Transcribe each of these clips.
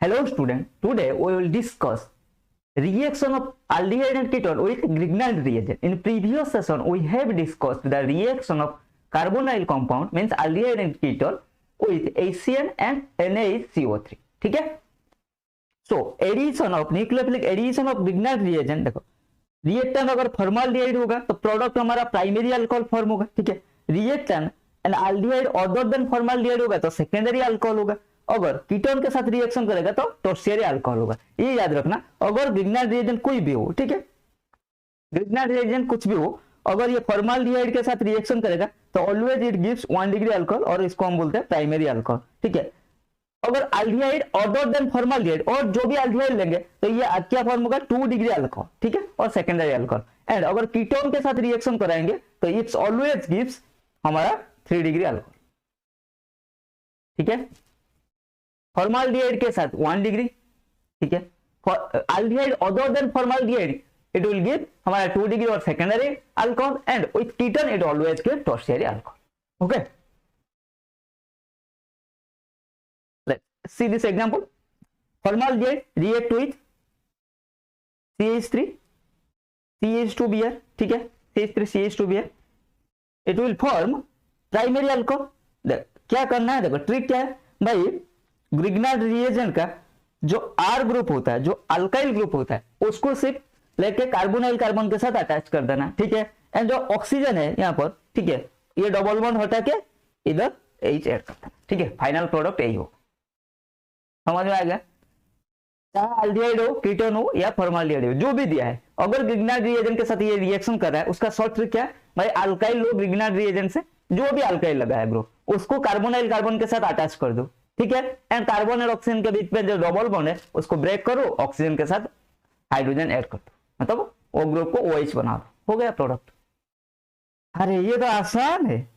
Hello student, today we will discuss reaction of aldehyde and ketone with Grignard reagent. In previous session we have discussed the reaction of carbonyl compound means aldehyde and ketone with HCN and NaCO3. ठीक है, so addition of nucleophilic addition of Grignard reagent, देखो reactant अगर formaldehyde होगा तो product हमारा primary alcohol form होगा। ठीक है, reactant and aldehyde other than formaldehyde होगा तो सेकेंडरी अल्कोहल होगा। अगर कीटोन के साथ रिएक्शन करेगा तो टर्शियरी अल्कोहल होगा। ये याद रखना, अगर ग्रिग्नार्ड रिएजेंट कोई भी हो, ठीक है, ग्रिग्नार्ड रिएजेंट कुछ भी हो, अगर ये फॉर्माल्डिहाइड के साथ रिएक्शन करेगा तो always it gives 1 degree alcohol और इसको हम बोलते हैं प्राइमरी अल्कोहल। ठीक है, अगर एल्डिहाइड अदर देन फॉर्माल्डिहाइड और जो भी एल्डिहाइड लेंगे तो ये क्या फॉर्म होगा 2 डिग्री अल्कोहल। ठीक है, और सेकेंडरी अल्कोहल। एंड अगर कीटोन के साथ रिएक्शन कराएंगे तो इट्स ऑलवेज गिव्स हमारा 3 डिग्री अल्कोहल। ठीक है, फॉर्माल्डिहाइड के साथ 1 डिग्री। ठीक है, aldehyde other than formaldehyde it will give हमारा 2 डिग्री और secondary alcohol and with ketone it always give tertiary alcohol. Okay, see this example. Formaldehyde react with CH3 CH2Br. ठीक है, CH3 CH2Br it will form primary alcohol। क्या करना है, देखो trick क्या है भाई, ग्रिग्नार्ड रिएजेंट का जो R ग्रुप होता है, जो अल्काइल ग्रुप होता है, उसको सिर्फ लेके कार्बोनाइल कार्बन के साथ अटैच कर देना। ठीक है, एंड जो ऑक्सीजन है यहाँ पर, ठीक है, ये डबल बॉन्ड हटा के इधर H ऐड कर देना। ठीक है, फाइनल प्रोडक्ट यही हो। समझ में आ गया, चाहे एल्डिहाइड हो, कीटोन हो या फॉर्माल्डिहाइड हो, जो भी दिया है, अगर ग्रिग्नार्ड रिएजेंट के साथ ये रिएक्शन कर रहा है, उसका शॉर्ट ट्रिक क्या है भाई, अल्काइल लो ग्रिग्नार्ड रिएजेंट से जो भी अल्काइल लगा है ग्रुप, उसको कार्बोनाइल कार्बन के साथ अटैच कर दो। ठीक है, एंड कार्बन और ऑक्सीजन के बीच में जो डबल बॉन्ड है उसको ब्रेक करो, ऑक्सीजन के साथ हाइड्रोजन ऐड कर दो, मतलब वो ग्रुप को OH बना दो, हो गया प्रोडक्ट। अरे ये तो आसान है,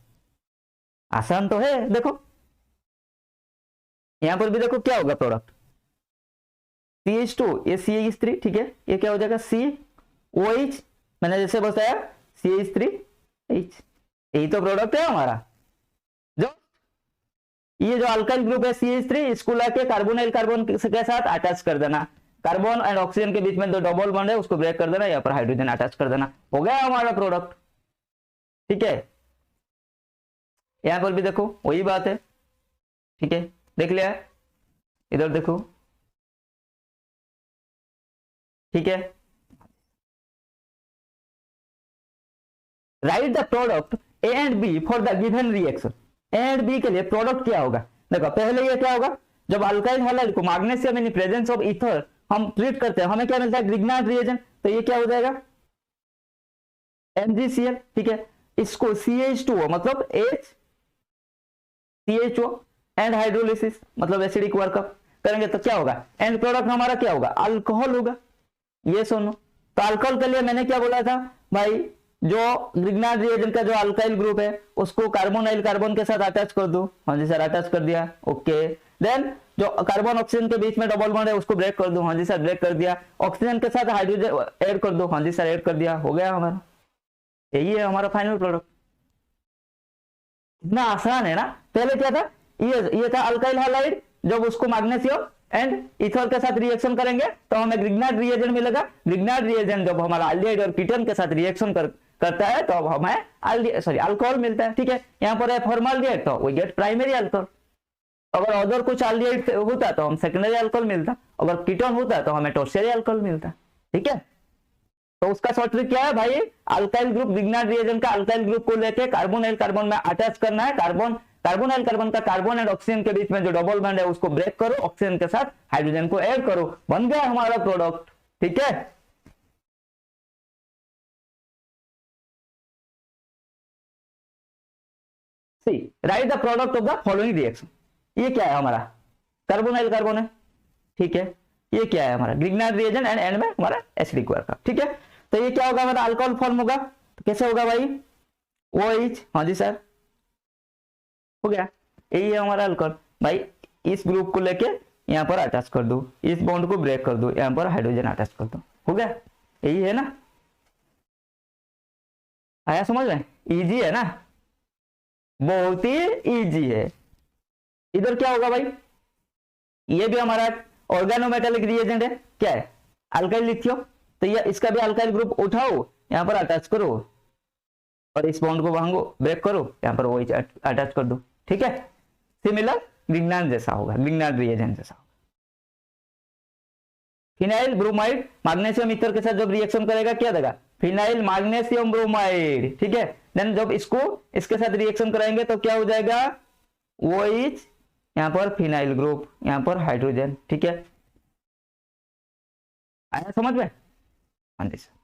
आसान तो है। देखो यहां पर भी देखो क्या होगा प्रोडक्ट, CH2 ये CH3। ठीक है, ये क्या हो जाएगा COH, मैंने जैसे बताया CH3H, यही तो प्रोडक्ट है हमारा। जो ये जो अल्काइल ग्रुप है CH3, इसको लाके कार्बोनाइल कार्बन के साथ अटैच कर देना, कार्बन एंड ऑक्सीजन के बीच में जो डबल बॉन्ड है उसको ब्रेक कर देना, यहाँ पर हाइड्रोजन अटैच कर देना, हो गया हमारा प्रोडक्ट। ठीक है, यहां पर भी देखो वही बात है। ठीक है, देख लिया, इधर देखो। ठीक है, right the product A and B for the given reaction. A and B के लिए प्रोडक्ट क्या होगा, देखो पहले ये क्या होगा, जब अल्काइल हैलाइड को magnesium in presence of ether हम ट्रीट करते हैं, हमें क्या मिलता है ग्रिग्नार्ड रिएजेंट, तो ये क्या हो जाएगा MgCl। ठीक है, इसको CH2O मतलब HCHO एंड हाइड्रोलिसिस मतलब एसिडिक वर्कअप करेंगे तो क्या होगा, एंड प्रोडक्ट हमारा क्या होगा, अल्कोहल होगा। ये सुनो, तो अल्कोहल के लिए मैंने क्या बोला था भाई, जो ग्रिग्नार्ड रिएजेंट का जो अल्काइल ग्रुप है उसको कार्बोनाइल कार्बन के साथ अटैच कर दो। हाँ जी सर, अटैच कर दिया। ओके, देन जो कार्बन ऑक्सीजन के बीच में डबल बॉन्ड है उसको ब्रेक कर दो। हाँ जी सर, ब्रेक कर दिया। ऑक्सीजन के साथ हाइड्रोजन ऐड कर दो। हाँ जी सर, ऐड कर दिया, हो गया हमारा। यही है हमारा फाइनल प्रोडक्ट। इतना आसान है ना। पहले क्या था, ये था अल्काइल हैलाइड, जब उसको मैग्नीशियम एंड ईथर के साथ रिएक्शन करेंगे तो हमें ग्रिग्नार्ड रिएजेंट मिलेगा। ग्रिग्नार्ड रिएजेंट जब हमारा एल्डिहाइड और कीटोन के साथ रिएक्शन करता है तो हमें अल्कोहल मिलता है। ठीक है, यहाँ पर है फॉर्माल्डिहाइड तो वी गेट प्राइमरी अल्कोहल। अगर अदर कुछ एल्डिहाइड होता तो हम सेकेंडरी अल्कोहल मिलता, अगर कीटोन होता तो हमें टर्शियरी अल्कोहल मिलता। ठीक है, तो उसका शॉर्ट ट्रिक क्या है भाई, अल्काइल ग्रुप ग्रिग्नार्ड रिएजेंट का अल्काइल ग्रुप को लेके कार्बोनाइल कार्बन में अटैच करना है। कार्बोनाइल कार्बन का कार्बन एंड ऑक्सीजन के बीच में जो डबल बॉन्ड है उसको ब्रेक करो, ऑक्सीजन के साथ हाइड्रोजन को ऐड करो, बन गया हमारा प्रोडक्ट। ठीक है, see write the product of the following reaction. ये क्या है हमारा, कार्बोनाइल कार्बन है। ठीक है, ये क्या है हमारा ग्रिग्नार्ड रिएजेंट एंड एंड में हमारा एसिडिक वर्कअप। ठीक है, तो ये क्या होगा हमारा अल्कोहल फॉर्म होगा। तो कैसे होगा भाई, OH। हाँ जी सर, हो गया। यही है हमारा अल्कोहल भाई, इस ग्रुप को लेके यहाँ पर अटैच कर दो, इस बॉन्ड को ब्रेक कर दो, यहाँ पर हाइड्रोजन अटैच कर दो, हो गया। यही है ना, आया समझ में, इजी है ना, बहुत ही इजी है। इधर क्या होगा भाई, ये भी हमारा ऑर्गेनोमेटालिक रिएजेंट है, क्या है, अल्काइल लिथियम। तो ये इसका भी अल्काइल ग्रुप उठाओ, यहाँ पर अटैच करो और इस बॉन्ड को भांगो, ब्रेक करो, यहाँ पर वही अटैच कर दो, ठीक है। सिमिलर ग्रिग्नान जैसा होगा, ग्रिग्नान रिएजेंट जैसा होगा। फिनाइल ब्रोमाइड मैग्नीशियम ईथर के साथ जब रिएक्शन करेगा क्या देगा, फिनाइल मैग्नीशियम ब्रोमाइड, ठीक है। देन जब इसको इसके साथ रिएक्शन कराएंगे तो क्या हो जाएगा, वो इज यहाँ पर फिनाइल ग्रुप, यहाँ पर हाइड्रोजन, ठीक है। आया समझ में, हाँ जी sir.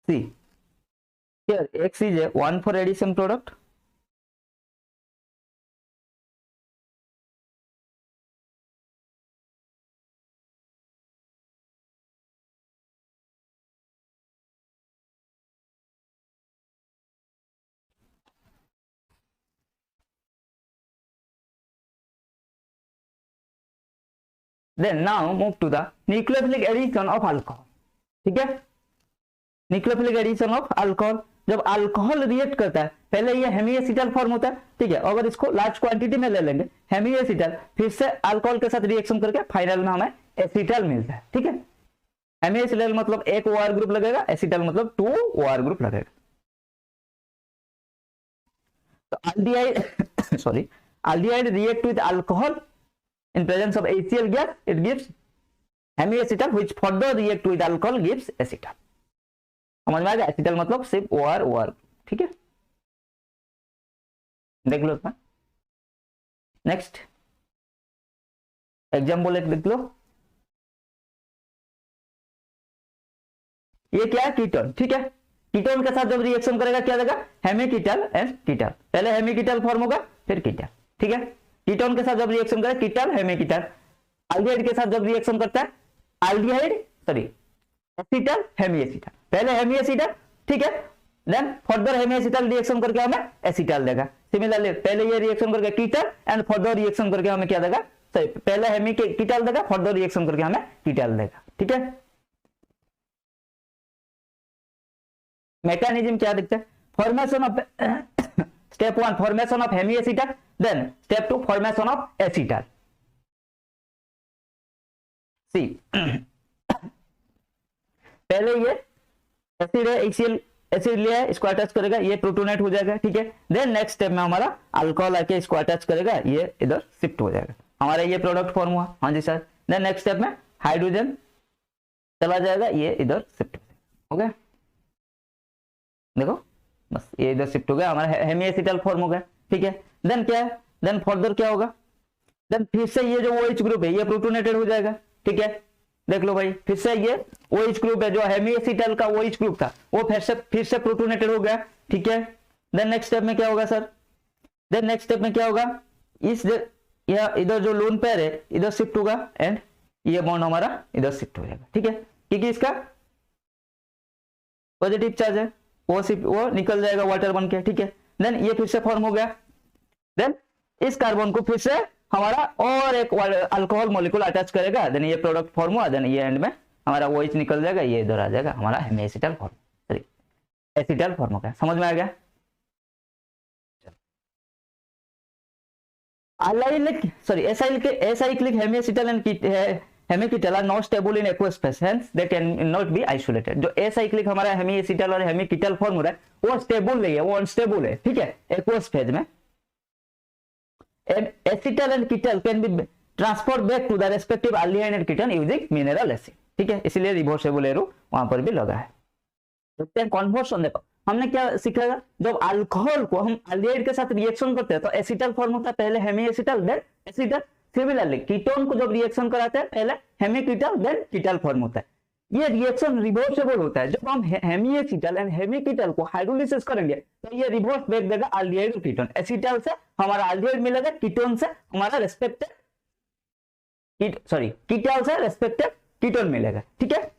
See, here X is a 1 for addition product. Then now move to the nucleophilic addition of alcohol, ठीक है। न्यूक्लियोफिलिक एडिशन ऑफ अल्कोहल, जब अल्कोहल रिएक्ट करता है पहले ये हेमीएसिटल फॉर्म होता है, ठीक है। अगर इसको लार्ज क्वांटिटी में ले लेंगे हेमीएसिटल, फिर से अल्कोहल के साथ रिएक्शन करके फाइनल में हमें एसिटल मिलता है, ठीक है। हेमीएसिटल मतलब एक OR ग्रुप लगेगा, एसिटल मतलब 2 OR ग्रुप लगेगा। तो aldehyde sorry, aldehyde react with alcohol in presence of HCl gas, it gives hemiacetal which further react with alcohol gives acetal। समझ में आ गया, एसिटल मतलब सिर्फ OR, ठीक है। देख लो इसमें नेक्स्ट एग्जाम्पल एक देख लो, ये क्या है, कीटोन, ठीक है। कीटोन के साथ जब रिएक्शन करेगा क्या देगा, हेमीकीटल एंड कीटल, पहले हेमीकीटल फॉर्म होगा फिर कीटल, ठीक है। कीटोन के साथ जब रिएक्शन करेगा कीटल हेमीकीटल। एल्डिहाइड के साथ जब रिएक्शन करता है एल्डिहाइड सॉरी एसिटल हेमीएसिटल, पहले हेमीएसिटल, ठीक है। देन फर्दर हेमीएसिटल रिएक्शन करके हमें एसिटल देगा। सिमिलरली पहले ये रिएक्शन करके कीटल एंड फर्दर रिएक्शन करके हमें क्या देगा, सॉरी पहले हेमीकीटल देगा, फर्दर रिएक्शन करके हमें कीटल देगा, ठीक है। मैकेनिज्म क्या दिखता है, formation of step 1 formation of hemiacetal, then step 2 formation of acetal. See पहले ये एसिड है, HCl एसिड लिया है, इसको अटैच करेगा, ये प्रोटोनेट हो जाएगा, ठीक है। देन नेक्स्ट स्टेप में हमारा अल्कोहल आके इसको अटैच करेगा, ये इधर शिफ्ट हो जाएगा, हमारा ये प्रोडक्ट फॉर्म हुआ, हाँ जी सर। देन नेक्स्ट स्टेप में हाइड्रोजन चला जाएगा, ये इधर शिफ्ट हो गया, देखो बस ये इधर शिफ्ट हो गया, हमारा हेमीएसिटल फॉर्म हो गया, ठीक है। देन क्या है, देन फर्दर क्या होगा, देन फिर से ये जो OH ग्रुप है ये प्रोटोनेटेड हो जाएगा, ठीक है। देख लो भाई फिर से ये OH ग्रुप है, जो हेमीएसिटल का OH ग्रुप था वो फिर से प्रोटोनेटेड हो गया, ठीक है। देन नेक्स्ट स्टेप में क्या होगा सर, देन नेक्स्ट स्टेप में क्या होगा, इस इधर जो लोन पेयर है इधर शिफ्ट होगा एंड ये बॉन्ड हमारा इधर शिफ्ट हो जाएगा, ठीक है। क्योंकि इसका पॉजिटिव चार्ज है, वो निकल जाएगा वाटर बन के, ठीक है। देन ये फिर से फॉर्म हो गया, देन इस कार्बन को फिर से हमारा और एक अल्कोहल मॉलिक्यूल अटैच करेगा, देन ये प्रोडक्ट फॉर्म हुआ, देन ये एंड में हमारा OH निकल जाएगा, ये इधर आ जाएगा, हमारा hemiacetal form sorry acetal form हो गया, समझ में आ गया। acyclic hemiacetal and hemiketal are not stable in aqueous phase, hence they can not be isolated. जो एसाइक्लिक हमारा हेमीएसिटल और हेमीकीटल फॉर्म हो रहा है वो स्टेबल नहीं है, वो अनस्टेबल है, ठीक है, एक्वस फेज में। Acetal and ketal can be transfer back to the respective aldehyde and ketone using mineral acid, ठीक है। इसलिए रिवर्सेबल एरो वहां पर भी लगा है। देखते हैं कन्वर्शन, देखो हमने क्या सीखा, जब अल्कोहल को हम एल्डिहाइड के साथ रिएक्शन करते हैं तो एसिटल फॉर्म होता है, पहले हेमीएसिटल देन एसिटल। सिमिलरली कीटोन को जब रिएक्शन कराते हैं पहले हेमीकीटल देन कीटल फॉर्म होता है। ये रिएक्शन रिवर्सेबल होता है, जब हम हेमीएसिटल एंड हेमीकीटल को हाइड्रोलिसिस करेंगे तो ये रिवर्स बैक देगा एल्डिहाइड और कीटोन। एसिटल से हमारा एल्डिहाइड मिलेगा, कीटोन से हमारा रेस्पेक्टिव कीटल से रेस्पेक्टिव कीटोन मिलेगा, ठीक है।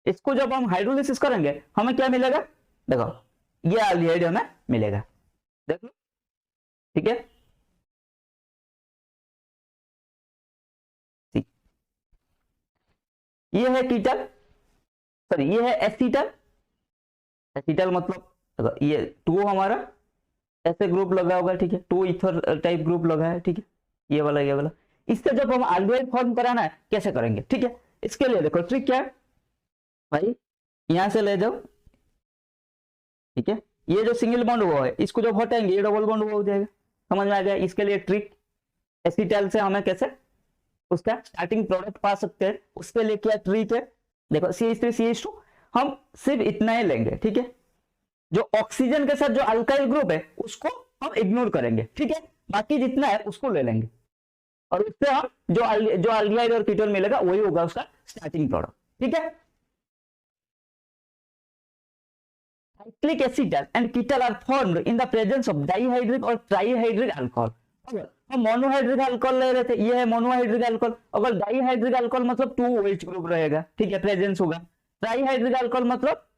इसको जब हम हाइड्रोलिसिस करेंगे हमें क्या मिलेगा, देखो ये एल्डिहाइड हमें मिलेगा, देख लो ठीक है। ये है कीटल, सॉरी ये है एसीटल। एसीटल मतलब ये टू हमारा ऐसे ग्रुप लगा होगा, ठीक है, टू इथर टाइप ग्रुप लगा है, ठीक है, ये वाला। इससे जब हम एल्डिहाइड फॉर्म कराना है कैसे करेंगे, ठीक है, इसके लिए देखो ट्रिक क्या है भाई, यहां से ले जाओ, ठीक है, ये जो सिंगल बॉन्ड हुआ है इसको जब हटाएंगे ये डबल बॉन्ड हुआ हो जाएगा, समझ में आ गया। इसके लिए ट्रिक, एसीटल से हमें कैसे उसका स्टार्टिंग प्रोडक्ट पा सकते हैं, उसके लिए क्या ट्रिक है, देखो CH3 CH2 हम सिर्फ इतना ही लेंगे, ठीक है, जो ऑक्सीजन के साथ जो अल्काइल ग्रुप है उसको हम इग्नोर करेंगे, ठीक है, बाकी जितना है उसको ले लेंगे और उससे हम जो एल्डिहाइड और कीटोन मिलेगा वही होगा उसका स्टार्टिंग प्रोडक्ट, ठीक है। Cyclic acetal and ketal are formed in the presence of dihydric और ट्राइहाइड्रिक अल्कोहल। हम मोनोहाइड्रिक अल्कोहल ले रहे थे, ये है मोनोहाइड्रिक अल्कोहल, अगर डाइहाइड्रिक अल्कोहल मतलब 2 OH ग्रुप रहेगा, ठीक है, प्रेजेंस होगा। ट्राइहाइड्रिक अल्कोहल मतलब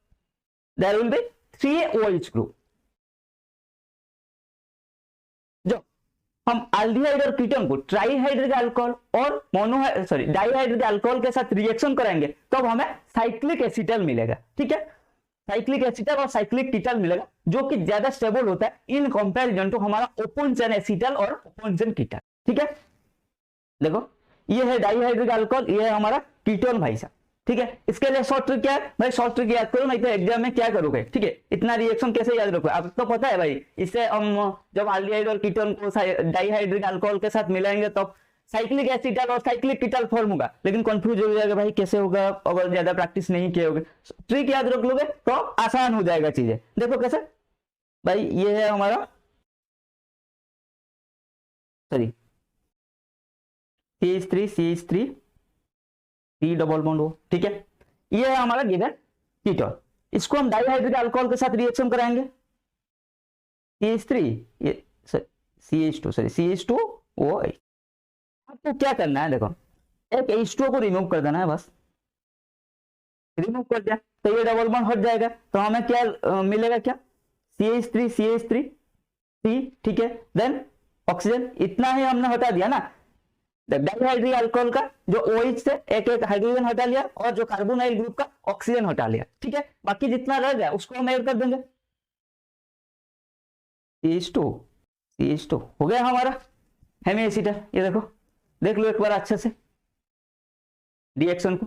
there will be 3 OH group. जो हम एल्डिहाइड और कीटोन को ट्राइहाइड्रिक अल्कोहल और डाइहाइड्रिक अल्कोहल के साथ रिएक्शन कराएंगे तब तो हमें साइक्लिक एसिटल मिलेगा, ठीक है, साइक्लिक एसिटल और साइक्लिक कीटल मिलेगा जो कि ज्यादा स्टेबल होता है इन कंपैरिजन टू हमारा ओपन चेन एसिटल और ओपन चेन कीटल, ठीक है। देखो ये है डाइहाइड्रिक अल्कोहल, ये है हमारा कीटोन भाई साहब, ठीक है। इसके लिए शॉर्ट ट्रिक क्या है भाई, शॉर्ट ट्रिक याद करो नहीं तो एग्जाम में क्या करोगे, ठीक है, इतना रिएक्शन कैसे याद रखोगे, अब तो पता है भाई, इससे हम जब एल्डिहाइड और कीटोन को डाइहाइड्रिक अल्कोहल के साथ मिलाएंगे तब साइक्लिक एसिटल और साइक्लिक कीटल फॉर्म होगा, लेकिन कंफ्यूज हो जाएगा भाई कैसे होगा अगर ज्यादा प्रैक्टिस नहीं किए होगे। ट्रिक याद रख लोगे तो आसान हो जाएगा चीजें। देखो कैसे भाई, ये है हमारा sorry CH3 C double bond हो, ठीक है, ये है हमारा गिवन कीटोन, इसको हम डाइहाइड्रिक अल्कोहल के साथ रिएक्शन कराएंगे, CH3 ये CH2 वो आपको क्या करना है, देखो एक H2O को रिमूव कर देना है, बस रिमूव कर दिया तो ये डबल बॉन्ड हट जाएगा, तो हमें क्या मिलेगा, क्या CH3 C, ठीक है, देन ऑक्सीजन, इतना ही हमने हटा दिया ना, डाइहाइड्रिक अल्कोहल का जो OH से एक हाइड्रोजन हटा लिया और जो कार्बोनाइल ग्रुप का ऑक्सीजन हटा लिया, ठीक है, बाकी जितना रह गया उसको हम ऐड कर देंगे, CH2 हो गया हमारा हेमी एसिटल। ये देखो देख लो एक बार अच्छे से रिएक्शन को,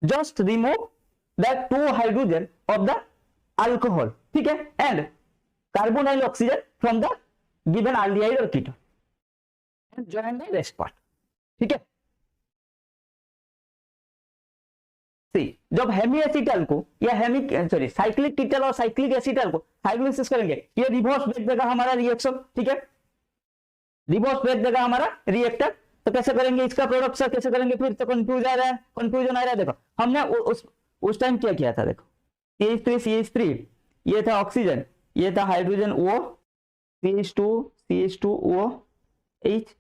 just remove the 2 hydrogen of the alcohol, ठीक है, and carbonyl oxygen from the given aldehyde और ketone and join the rest part, ठीक है। जब हेमी एसिटल को या साइक्लिक कीटल और साइक्लिक एसिटल को हाइड्रोलिसिस करेंगे, ये रिवर्स ब्रेक देगा हमारा रिएक्शन, ठीक है, रिवर्स ब्रेक देगा हमारा रिएक्टर। तो कैसे करेंगे इसका प्रोडक्ट सर, कैसे करेंगे, फिर तो कंफ्यूजन आ रहा है। देखो हमने उस टाइम क्या किया था, देखो CH3 ये था ऑक्सीजन, ये था हाइड्रोजन O, CH2OH,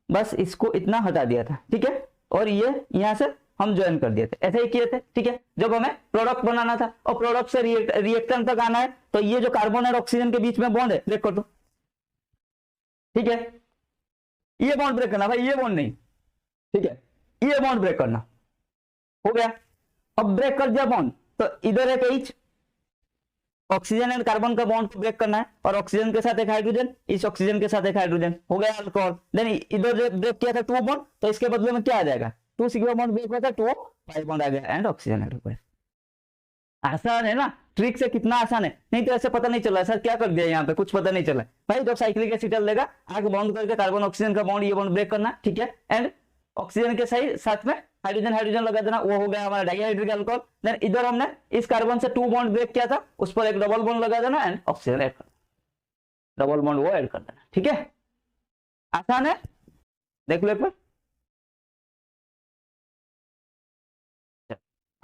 बस इसको इतना हटा दिया था, ठीक है, और ये यहां से हम ज्वाइन कर दिए थे, ऐसे ही किए थे, ठीक है। जब हमें प्रोडक्ट बनाना था और प्रोडक्ट से रिएक्टेंट तक आना है तो ये जो कार्बन और ऑक्सीजन के बीच में बॉन्ड है ब्रेक कर दो, ठीक है, ये बॉन्ड ब्रेक करना भाई, ये बॉन्ड नहीं, ठीक है, ये बॉन्ड ब्रेक करना, हो गया। अब ब्रेक कर दिया बॉन्ड तो इधर एक H, ऑक्सीजन एंड कार्बन का बॉन्ड को ब्रेक करना है और ऑक्सीजन के साथ एक हाइड्रोजन, इस ऑक्सीजन के साथ एक हाइड्रोजन, हो गया अल्कोहल। देन इधर जो ब्रेक किया था 2 बॉन्ड, तो इसके बदले में क्या आ जाएगा, 2 सिग्मा बॉन्ड ब्रेक हुआ था, 2 pi बॉन्ड आ गया एंड ऑक्सीजन ऐड हो गया। आसान है ना, ट्रिक से कितना आसान है, नहीं तो ऐसे पता नहीं चला सर क्या कर दिया यहाँ पे, कुछ पता नहीं चला भाई। जब साइक्लिक एसिटल लेगा आगे बॉन्ड करके कार्बन ऑक्सीजन का बॉन्ड, ये बॉन्ड ब्रेक करना, ठीक है, एंड ऑक्सीजन के सही साथ में हाइड्रोजन लगा देना, वो हो गया हमारा डाइहाइड्रिक अल्कोहल। देन इधर हमने इस कार्बन से 2 बॉन्ड ब्रेक किया था, उस पर एक डबल बॉन्ड लगा देना एंड ऑक्सीजन ऐड कर, डबल बॉन्ड वो ऐड कर देना, ठीक है, आसान है, देख लो एक बार।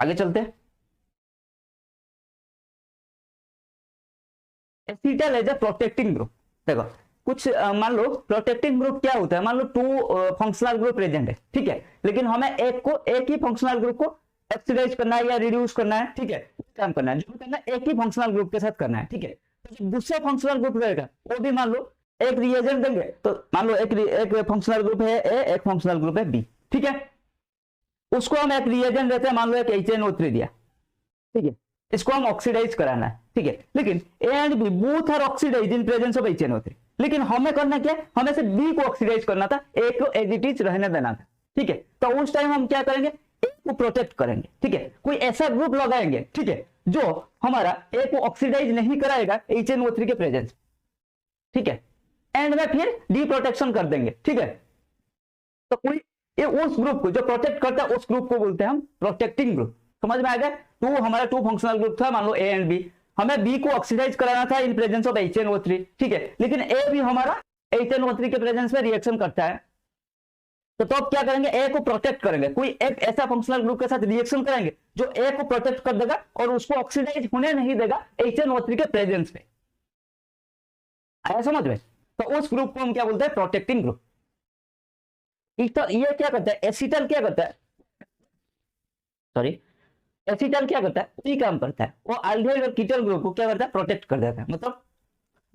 आगे चलते हैं। Acetal as a protecting group, देखो कुछ मान लो प्रोटेक्टिंग ग्रुप क्या होता है, मान लो 2 फंक्शनल ग्रुप प्रेजेंट है, ठीक है, लेकिन हमें एक ही फंक्शनल ग्रुप को ऑक्सीडाइज करना है या रिड्यूस करना है, ठीक है, काम करना है, जो करना है एक ही फंक्शनल ग्रुप के साथ करना है, ठीक है। दूसरा फंक्शनल ग्रुप रहेगा वो भी मान लो एक रिएजेंट देंगे, तो मान लो एक फंक्शनल ग्रुप है ए, एक फंक्शनल ग्रुप है बी, ठीक है, उसको हम एक रिएजेंट देते हैं, मान लो एक HNO3 दिया, ठीक है, इसको हम ऑक्सीडाइज कराना है, ठीक है, लेकिन A and B both are oxidise in presence of HNO3, लेकिन हमें करना क्या है, हमें से बी को ऑक्सीडाइज करना था, ए को एज इट इज रहने देना था, ठीक है, तो उस टाइम हम क्या करेंगे, ए को प्रोटेक्ट करेंगे, ठीक है, कोई ऐसा ग्रुप लगाएंगे, ठीक है, जो हमारा ए को ऑक्सीडाइज नहीं कराएगा HNO3 के प्रेजेंस, ठीक है, एंड में फिर डी प्रोटेक्शन कर देंगे, ठीक है, तो कोई ये उस ग्रुप को जो प्रोटेक्ट करता है उस ग्रुप को बोलते हैं हम प्रोटेक्टिंग ग्रुप। समझ में आ गया, हमारा टू फंक्शनल ग्रुप था, मान लो ए एंड बी, हमें बी को ऑक्सीडाइज कराना था इन प्रेजेंस ऑफ HNO3, ठीक है, लेकिन ए भी हमारा HNO3 के प्रेजेंस में रिएक्शन करता है, तो अब क्या करेंगे, ए को प्रोटेक्ट करेंगे, कोई एक ऐसा फंक्शनल ग्रुप के साथ रिएक्शन करेंगे जो ए को प्रोटेक्ट कर देगा और उसको ऑक्सीडाइज होने नहीं देगा HNO3 के प्रेजेंस में। आया समझ में, तो उस ग्रुप को हम क्या बोलते हैं, प्रोटेक्टिंग ग्रुप। तो ये क्या करता है, एसिटल क्या करता है, सॉरी, एसिटल क्या करता है, वही काम करता है, वो अल्डिहाइड और कीटोन ग्रुप को क्या करता है, प्रोटेक्ट कर देता है, मतलब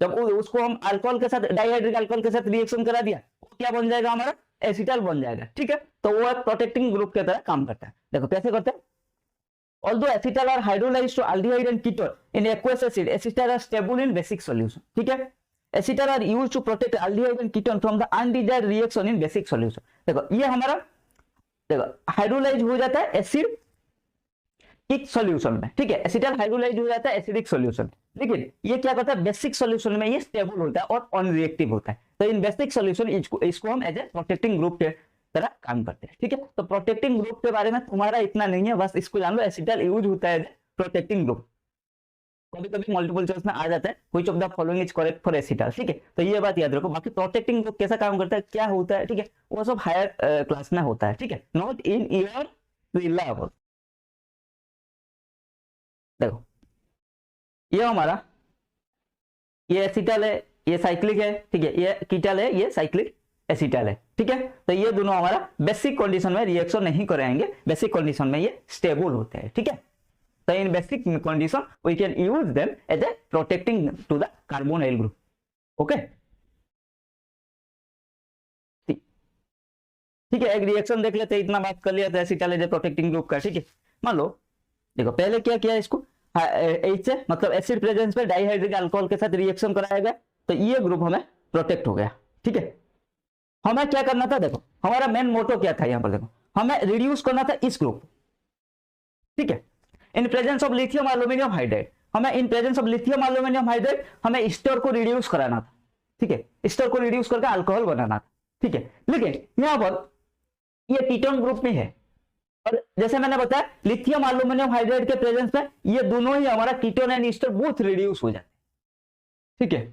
जब उसको हम अल्कोहल के साथ, डाइहाइड्रिक अल्कोहल के साथ रिएक्शन करा दिया, वो क्या बन जाएगा, हमारा एसिटल बन जाएगा, ठीक है, तो वो एक प्रोटेक्टिंग ग्रुप की तरह काम करता है। देखो कैसे करते हैं, although acetal are hydrolyzed to aldehyde and ketone in aqueous acid, acetal are stable in basic solution, ठीक है, acetal are used to protect aldehyde and ketone from the undesired reaction in basic solution। देखो ये हमारा, देखो hydrolyse हो जाता है acid एक सॉल्यूशन में, ठीक है, एसिटल हाइड्रोलाइज हो जाता है एसिडिक सॉल्यूशन, लेकिन ये क्या करता है, बेसिक सॉल्यूशन में ये स्टेबल होता है और अनरिएक्टिव होता है, तो इन बेसिक सॉल्यूशन इसको हम एज ए प्रोटेक्टिंग ग्रुप के तरह काम करते हैं, ठीक है, तो प्रोटेक्टिंग ग्रुप के बारे में तुम्हारा इतना नहीं है, बस इसको जान लो, एसिटल यूज होता है प्रोटेक्टिंग ग्रुप, कभी कभी मल्टीपल चॉइस में आ जाता है which of the following is correct for acetal, ठीक है, तो ये बात याद रखो, बाकी प्रोटेक्टिंग ग्रुप कैसा काम करता है, क्या होता है, ठीक है, वो सब हायर क्लास में होता है, ठीक है, नॉट इन योर सिलेबस। देखो ये हमारा, ये एसिटल है, ये साइक्लिक है, ठीक है, ये कीटल है, ये साइक्लिक एसिटल है, ठीक है, तो ये दोनों हमारा बेसिक कंडीशन में रिएक्शन नहीं कराएंगे, बेसिक कंडीशन में ये स्टेबल होते हैं, ठीक है, तो in basic condition we can use them as a protecting to the carbonyl group, okay, ठीक है, एक रिएक्शन देख लेते हैं, इतना बात कर लिया था acetal as a protecting group का, ठीक है, मान लो देखो पहले क्या किया, इसको एच से मतलब एसिड प्रेजेंस पे डाइहाइड्रिक अल्कोहल के साथ रिएक्शन कराया गया, तो ये ग्रुप हमें प्रोटेक्ट हो गया, ठीक है, हमें क्या करना था, देखो हमारा मेन मोटो क्या था, यहां पर देखो हमें रिड्यूस करना था इस ग्रुप, ठीक है, in presence of lithium aluminium hydride, हमें in presence of lithium aluminium hydride हमें एस्टर को रिड्यूस कराना था, ठीक है, एस्टर को रिड्यूस करके अल्कोहल बनाना था, ठीक है, लेकिन यहां पर ये कीटोन ग्रुप में है, और जैसे मैंने बताया लिथियम एल्यूमिनियम हाइड्राइड के प्रेजेंस में ये दोनों ही हमारा ketone and ester both reduce हो जाते, ठीक है,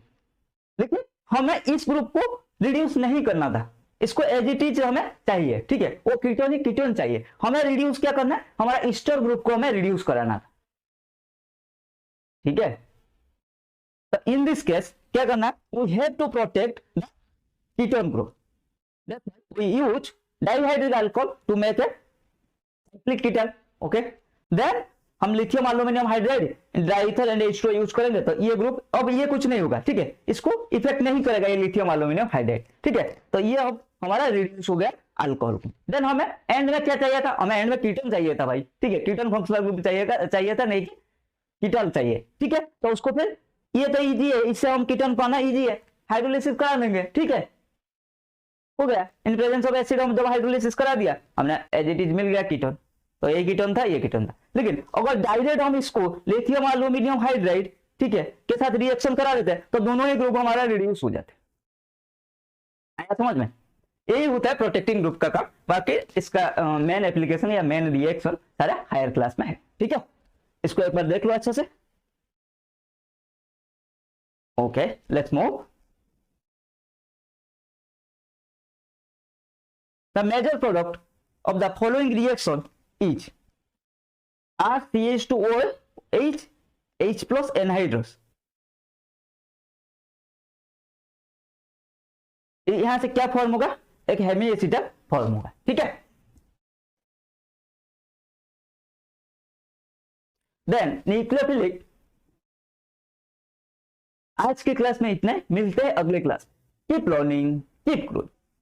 लेकिन हमें इस ग्रुप को रिड्यूस नहीं करना था, इसको एज इट इज हमें चाहिए, ठीक है, वो कीटोन ही कीटोन चाहिए, हमें रिड्यूस क्या करना है, हमारा एस्टर ग्रुप को हमें रिड्यूस कराना था, ठीक है, तो इन दिस केस क्या करना है, we have to protect the ketone group, we use dihydric alcohol to make a cyclic ketone, okay, then हम lithium aluminium hydride diether and H2O use करेंगे, तो ये ग्रुप अब ये कुछ नहीं होगा, ठीक है, इसको इफेक्ट नहीं करेगा ये लिथियम एल्यूमिनियम हाइड्राइड, ठीक है, तो ये अब हमारा रिड्यूस हो गया अल्कोहल को, देन हमें एंड में क्या चाहिए था, हमें एंड में कीटन चाहिए था भाई, ठीक है, कीटन फंक्शनल ग्रुप चाहिए था, नहीं कीटन चाहिए, ठीक है, तो उसको फिर ये तो इजी है, इससे हम कीटन पाना इजी है, हाइड्रोलिसिस करा लेंगे, ठीक है, हो गया, इन प्रेजेंस ऑफ एसिड हम जब हाइड्रोलिसिस करा दिया, हमने एज इट इज मिल गया कीटोन, तो ये कीटोन था, ये कीटोन था, लेकिन अगर डायरेक्ट हम इसको लिथियम एल्यूमिनियम हाइड्राइड, ठीक है, के साथ रिएक्शन करा देते हैं, तो दोनों ही ग्रुप हमारा रिड्यूस हो जाते हैं, आया समझ में, यही होता है प्रोटेक्टिंग ग्रुप का काम, बाकी इसका मेन एप्लीकेशन या मेन रिएक्शन सारा हायर क्लास में है, ठीक है, इसको एक बार देख लो अच्छे से, okay, let's move. The major product of the following reaction is RCH2O H plus anhydrous, यहां से क्या फॉर्म होगा, एक हेमी एसिटल फॉर्म होगा, ठीक है, देन न्यूक्लियोफिलिक आज के क्लास में इतना ही, मिलते हैं अगले class. Keep learning, keep growth.